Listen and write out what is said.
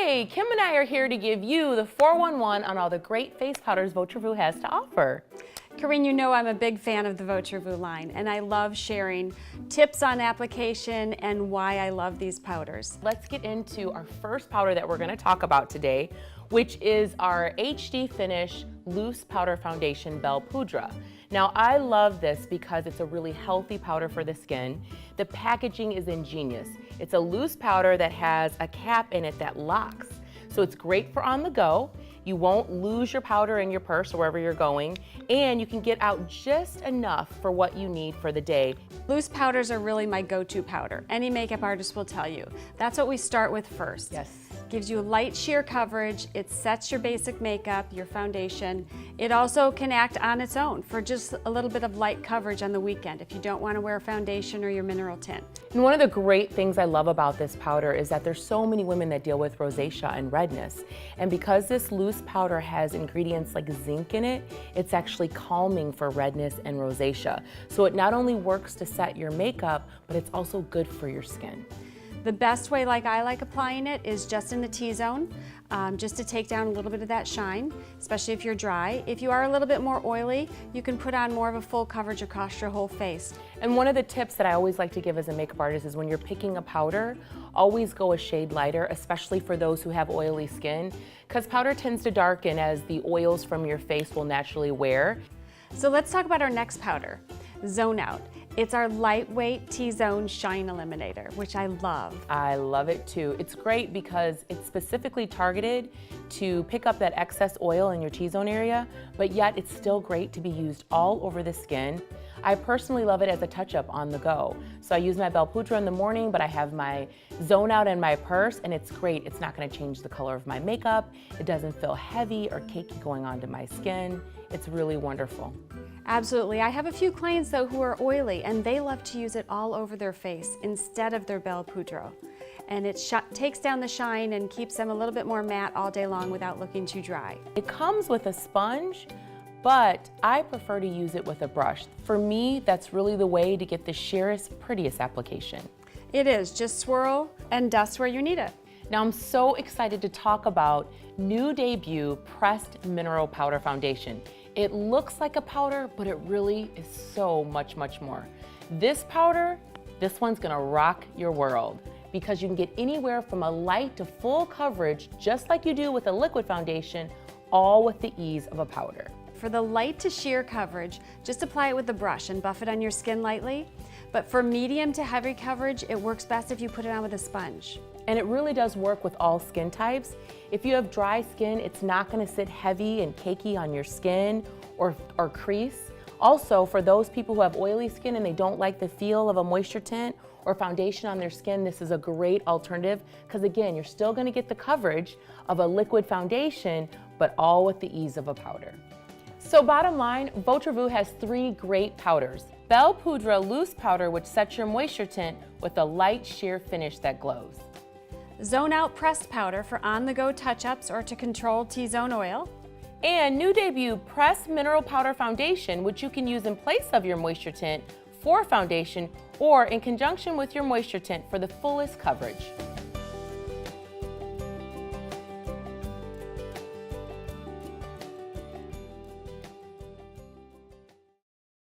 Hey, Kim and I are here to give you the 411 on all the great face powders Votre has to offer. Corinne, you know I'm a big fan of the Votre line, and I love sharing tips on application and why I love these powders. Let's get into our first powder that we're going to talk about today, which is our HD Finish Loose Powder Foundation Bel Poudre. Now, I love this because it's a really healthy powder for the skin. The packaging is ingenious. It's a loose powder that has a cap in it that locks. So it's great for on the go. You won't lose your powder in your purse or wherever you're going, and you can get out just enough for what you need for the day. Loose powders are really my go-to powder. Any makeup artist will tell you. That's what we start with first. Yes. Gives you light sheer coverage. It sets your basic makeup, your foundation. It also can act on its own for just a little bit of light coverage on the weekend if you don't want to wear a foundation or your mineral tint. And one of the great things I love about this powder is that there's so many women that deal with rosacea and redness. And because this loose powder has ingredients like zinc in it, it's actually calming for redness and rosacea. So it not only works to set your makeup, but it's also good for your skin. The best way I like applying it is just in the T-zone, just to take down a little bit of that shine, especially if you're dry. If you are a little bit more oily, you can put on more of a full coverage across your whole face. And one of the tips that I always like to give as a makeup artist is when you're picking a powder, always go a shade lighter, especially for those who have oily skin, because powder tends to darken as the oils from your face will naturally wear. So let's talk about our next powder, Zone Out. It's our lightweight T-zone shine eliminator, which I love. I love it too. It's great because it's specifically targeted to pick up that excess oil in your T-zone area, but yet it's still great to be used all over the skin. I personally love it as a touch-up on the go. So I use my Bel Poudre in the morning, but I have my Zone Out in my purse, and it's great. It's not gonna change the color of my makeup. It doesn't feel heavy or cakey going onto my skin. It's really wonderful. Absolutely. I have a few clients though who are oily, and they love to use it all over their face instead of their Bel Poudre. And it takes down the shine and keeps them a little bit more matte all day long without looking too dry. It comes with a sponge, but I prefer to use it with a brush. For me, that's really the way to get the sheerest, prettiest application. It is. Just swirl and dust where you need it. Now I'm so excited to talk about new debut Pressed Mineral Powder Foundation. It looks like a powder, but it really is so much, much more. This powder, this one's gonna rock your world because you can get anywhere from a light to full coverage, just like you do with a liquid foundation, all with the ease of a powder. For the light to sheer coverage, just apply it with the brush and buff it on your skin lightly. But for medium to heavy coverage, it works best if you put it on with a sponge. And it really does work with all skin types. If you have dry skin, it's not gonna sit heavy and cakey on your skin or crease. Also, for those people who have oily skin and they don't like the feel of a moisture tint or foundation on their skin, this is a great alternative because again, you're still gonna get the coverage of a liquid foundation, but all with the ease of a powder. So bottom line, Votre has 3 great powders. Bel Poudre Loose Powder, which sets your moisture tint with a light sheer finish that glows. Zone Out Pressed Powder for on-the-go touch-ups or to control T-zone oil. And new debut Pressed Mineral Powder Foundation, which you can use in place of your moisture tint for foundation or in conjunction with your moisture tint for the fullest coverage.